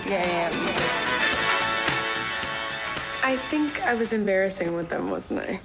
Yeah. I think I was embarrassing with them, wasn't I?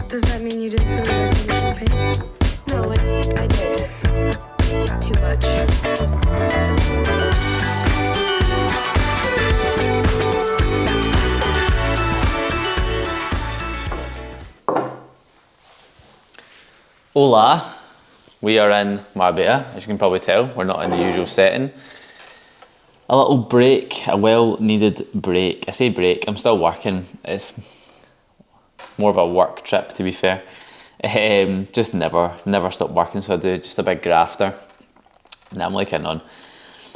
Does that mean you didn't really like the champagne? No, I did. Too much. Hola, we are in Marbella, as you can probably tell. We're not in the usual setting. A little break, a well-needed break. I say break, I'm still working. It's more of a work trip, to be fair. Just never stop working, so I do just a big grafter. And I'm like in on.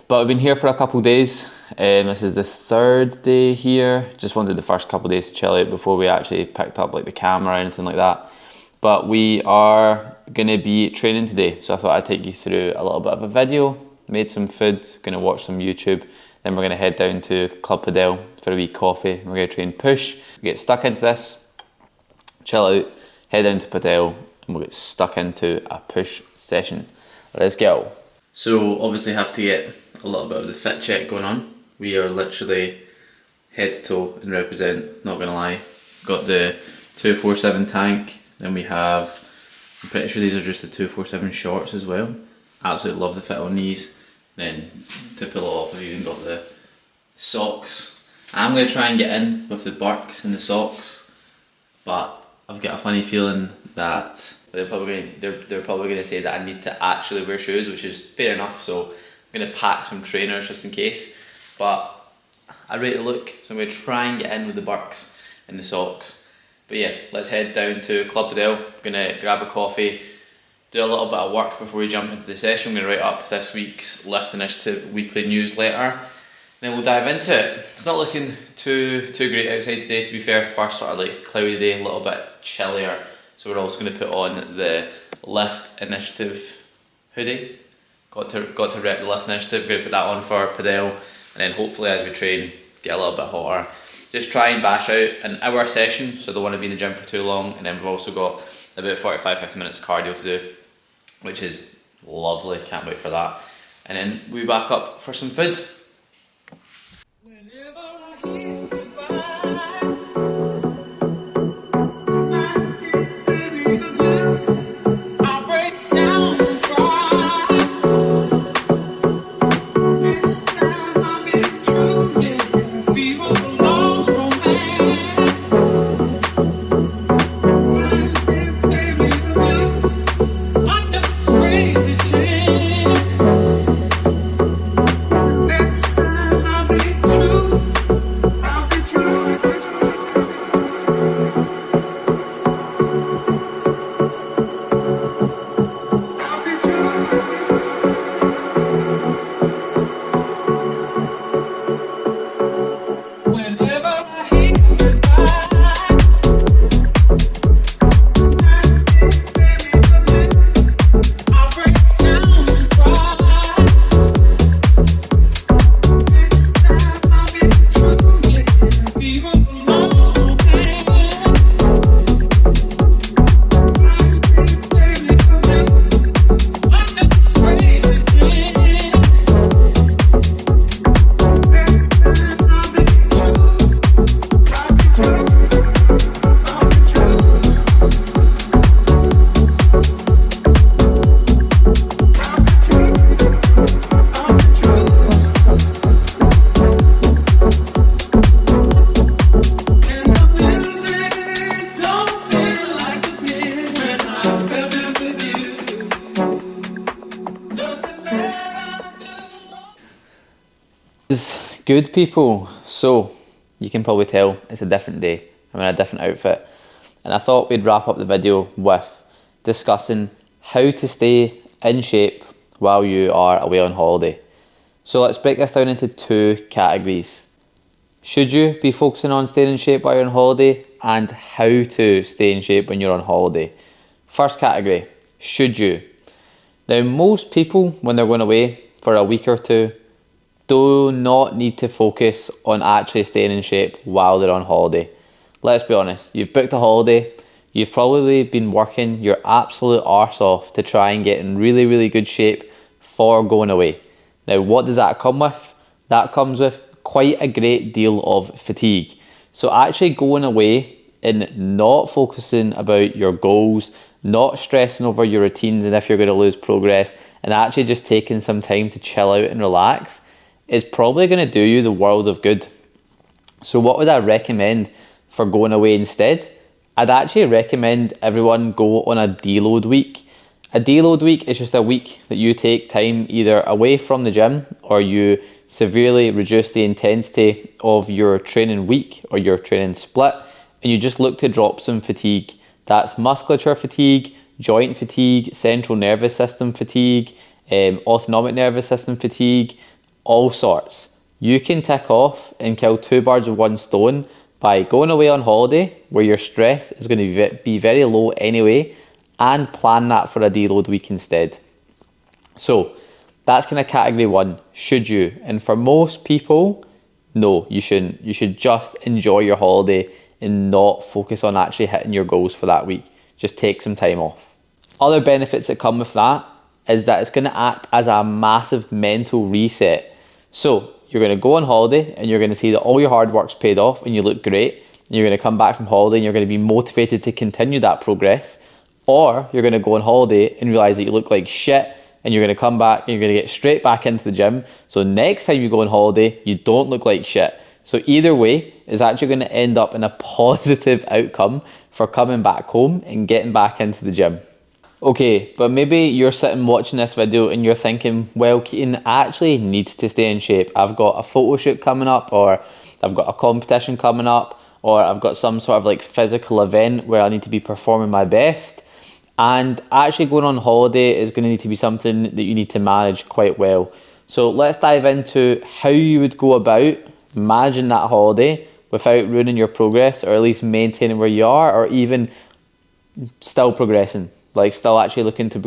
But I've been here for a couple of days. This is the third day here. Just wanted the first couple of days to chill out before we actually picked up like the camera or anything like that. But we are gonna be training today, so I thought I'd take you through a little bit of a video. Made some food, gonna watch some YouTube. Then we're gonna head down to Club Padel for a wee coffee. We're gonna train push, get stuck into this, chill out, head down to Padel, and we'll get stuck into a push session. Let's go. So obviously have to get a little bit of the fit check going on. We are literally head to toe in represent, not gonna lie. Got the 247 tank, then we have, I'm pretty sure these are just the 247 shorts as well. Absolutely love the fit on these. Then to pull it off, I've even got the socks. I'm going to try and get in with the Birks and the socks, but I've got a funny feeling that they're probably going to say that I need to actually wear shoes, which is fair enough. So I'm going to pack some trainers just in case. But I rate the look, so I'm going to try and get in with the Birks and the socks. But yeah, let's head down to Club Padel. I'm going to grab a coffee, do a little bit of work before we jump into the session. I'm going to write up this week's Lift Initiative weekly newsletter. Then we'll dive into it. It's not looking too great outside today, to be fair. First sort of like cloudy day, a little bit chillier. So we're also going to put on the Lift Initiative hoodie. Got to rep the Lift Initiative. We're going to put that on for Padel, and then hopefully as we train, get a little bit hotter. Just try and bash out an hour session, so don't want to be in the gym for too long. And then we've also got about 45-50 minutes cardio to do, which is lovely, can't wait for that. And then we'll be back up for some food. Good people, so you can probably tell it's a different day. I'm in a different outfit, and I thought we'd wrap up the video with discussing how to stay in shape while you are away on holiday. So let's break this down into two categories. Should you be focusing on staying in shape while you're on holiday, and how to stay in shape when you're on holiday? First category, should you? Now most people, when they're going away for a week or two, do not need to focus on actually staying in shape while they're on holiday. let's be honest, you've booked a holiday, you've probably been working your absolute arse off to try and get in really, really good shape for going away. Now, what does that come with? That comes with quite a great deal of fatigue. So actually going away and not focusing about your goals, not stressing over your routines and if you're going to lose progress, and actually just taking some time to chill out and relax is probably going to do you the world of good. So what would I recommend for going away instead? I'd actually recommend everyone go on a deload week. A deload week is just a week that you take time either away from the gym or you severely reduce the intensity of your training week or your training split, and you just look to drop some fatigue. That's musculature fatigue, joint fatigue, central nervous system fatigue, autonomic nervous system fatigue, all sorts. You can tick off and kill 2 birds with 1 stone by going away on holiday where your stress is going to be very low anyway, and plan that for a deload week instead. So that's kind of category 1, should you? And for most people, no, you shouldn't. You should just enjoy your holiday and not focus on actually hitting your goals for that week. Just take some time off. Other benefits that come with that is that it's going to act as a massive mental reset. So you're going to go on holiday and you're going to see that all your hard work's paid off and you look great. And you're going to come back from holiday and you're going to be motivated to continue that progress. Or you're going to go on holiday and realize that you look like shit and you're going to come back and you're going to get straight back into the gym. So next time you go on holiday, you don't look like shit. So either way is actually going to end up in a positive outcome for coming back home and getting back into the gym. Okay, but maybe you're sitting watching this video and you're thinking, well, Keaton, I actually need to stay in shape. I've got a photo shoot coming up, or I've got a competition coming up, or I've got some sort of like physical event where I need to be performing my best. And actually going on holiday is going to need to be something that you need to manage quite well. So let's dive into how you would go about managing that holiday without ruining your progress, or at least maintaining where you are, or even still progressing, like still actually looking to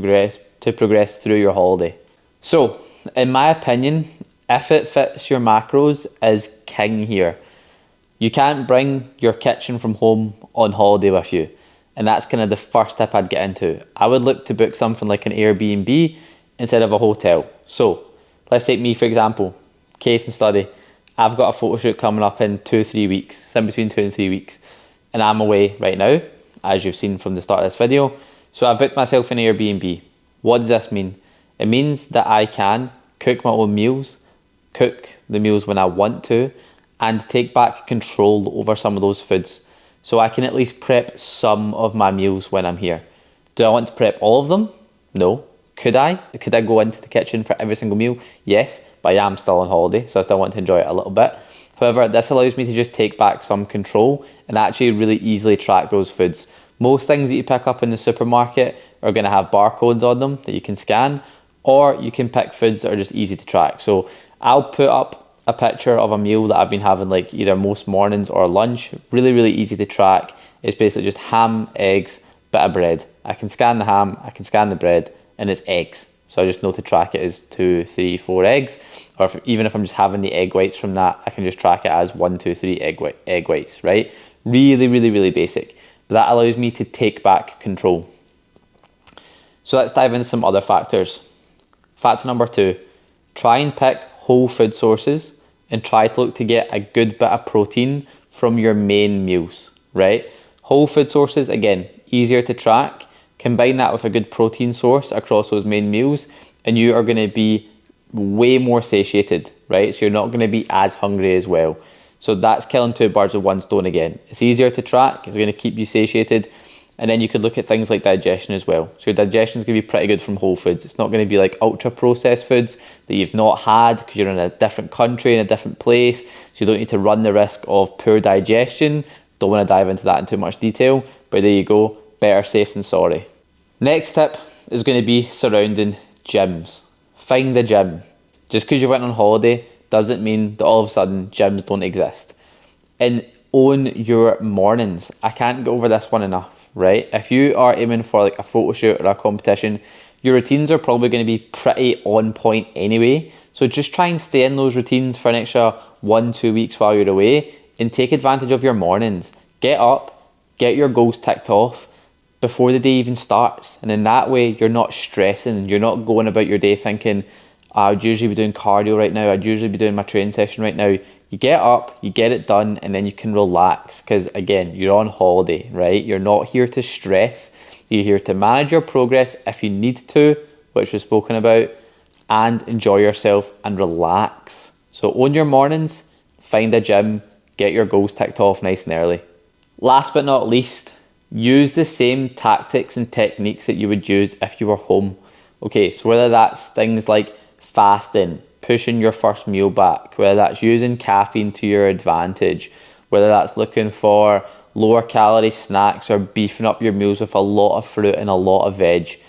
progress through your holiday. So in my opinion, if it fits your macros is king here. You can't bring your kitchen from home on holiday with you. And that's kind of the first tip I'd get into. I would look to book something like an Airbnb instead of a hotel. So let's take me for example, case and study. I've got a photo shoot coming up in 2-3 weeks, it's in between 2 and 3 weeks. And I'm away right now, as you've seen from the start of this video. So I booked myself an Airbnb. What does this mean? It means that I can cook my own meals, cook the meals when I want to, and take back control over some of those foods. So I can at least prep some of my meals when I'm here. Do I want to prep all of them? No. Could I? Could I go into the kitchen for every single meal? Yes, but I am still on holiday, so I still want to enjoy it a little bit. However, this allows me to just take back some control and actually really easily track those foods. Most things that you pick up in the supermarket are going to have barcodes on them that you can scan, or you can pick foods that are just easy to track. So I'll put up a picture of a meal that I've been having like either most mornings or lunch. Really, really easy to track. It's basically just ham, eggs, bit of bread. I can scan the ham, I can scan the bread, and it's eggs. So I just know to track it as 2, 3, 4 eggs. Or even if I'm just having the egg whites from that, I can just track it as 1, 2, 3 egg whites, right? Really, really, really basic. But that allows me to take back control. So let's dive into some other factors. Factor number 2, try and pick whole food sources and try to look to get a good bit of protein from your main meals, right? Whole food sources, again, easier to track. Combine that with a good protein source across those main meals and you are going to be way more satiated, right? So you're not going to be as hungry as well. So that's killing 2 birds with 1 stone again. It's easier to track, it's going to keep you satiated. And then you could look at things like digestion as well. So your digestion is going to be pretty good from whole foods. It's not going to be like ultra processed foods that you've not had because you're in a different country, in a different place. So you don't need to run the risk of poor digestion. Don't want to dive into that in too much detail, but there you go. Better safe than sorry. Next tip is going to be surrounding gyms. Find the gym. Just because you went on holiday doesn't mean that all of a sudden gyms don't exist. And own your mornings. I can't go over this one enough, right? If you are aiming for like a photo shoot or a competition, your routines are probably going to be pretty on point anyway. So just try and stay in those routines for an extra 1-2 weeks while you're away and take advantage of your mornings. Get up, get your goals ticked off before the day even starts. And in that way, you're not stressing. You're not going about your day thinking, I'd usually be doing cardio right now. I'd usually be doing my training session right now. You get up, you get it done, and then you can relax. Because again, you're on holiday, right? You're not here to stress. You're here to manage your progress if you need to, which we've spoken about, and enjoy yourself and relax. So own your mornings, find a gym, get your goals ticked off nice and early. Last but not least, use the same tactics and techniques that you would use if you were home. Okay, so whether that's things like fasting, pushing your first meal back, whether that's using caffeine to your advantage, whether that's looking for lower calorie snacks or beefing up your meals with a lot of fruit and a lot of veg.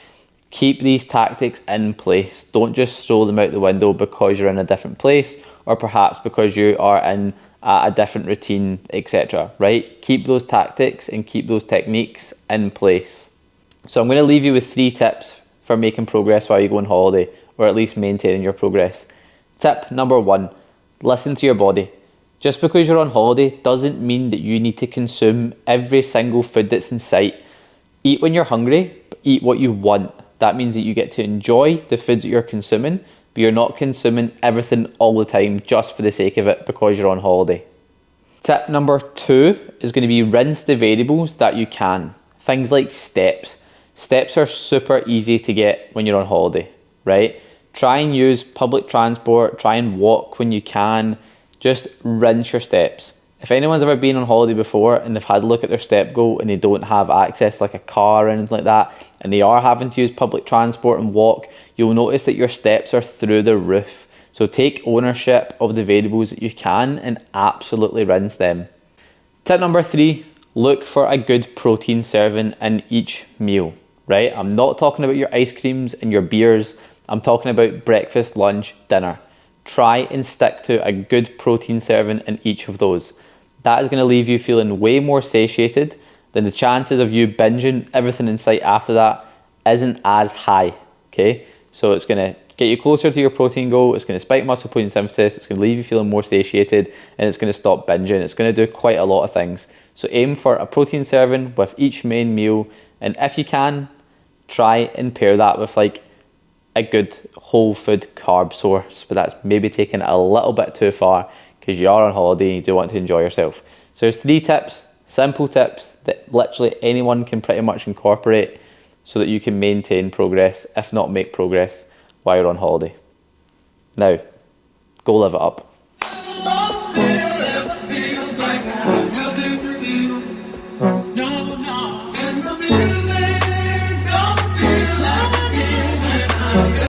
Keep these tactics in place. Don't just throw them out the window because you're in a different place or perhaps because you are in a different routine, etc. Right? Keep those tactics and keep those techniques in place. So I'm going to leave you with 3 tips for making progress while you go on holiday, or at least maintaining your progress. Tip number 1, listen to your body. Just because you're on holiday doesn't mean that you need to consume every single food that's in sight. Eat when you're hungry, but eat what you want. That means that you get to enjoy the foods that you're consuming, but you're not consuming everything all the time just for the sake of it because you're on holiday. Tip number 2 is going to be rinse the variables that you can. Things like steps. Steps are super easy to get when you're on holiday, right? Try and use public transport, try and walk when you can. Just rinse your steps. If anyone's ever been on holiday before and they've had a look at their step goal and they don't have access like a car or anything like that, and they are having to use public transport and walk, you'll notice that your steps are through the roof. So take ownership of the variables that you can and absolutely rinse them. Tip number 3, look for a good protein serving in each meal, right? I'm not talking about your ice creams and your beers. I'm talking about breakfast, lunch, dinner. Try and stick to a good protein serving in each of those. That is going to leave you feeling way more satiated. Then the chances of you binging everything in sight after that isn't as high, okay? So it's going to get you closer to your protein goal, it's going to spike muscle protein synthesis, it's going to leave you feeling more satiated, and it's going to stop binging. It's going to do quite a lot of things. So aim for a protein serving with each main meal, and if you can, try and pair that with like a good whole food carb source, but that's maybe taking it a little bit too far because you are on holiday and you do want to enjoy yourself. So there's 3 tips, simple tips that literally anyone can pretty much incorporate so that you can maintain progress, if not make progress, while you're on holiday. Now, go live it up. No, no,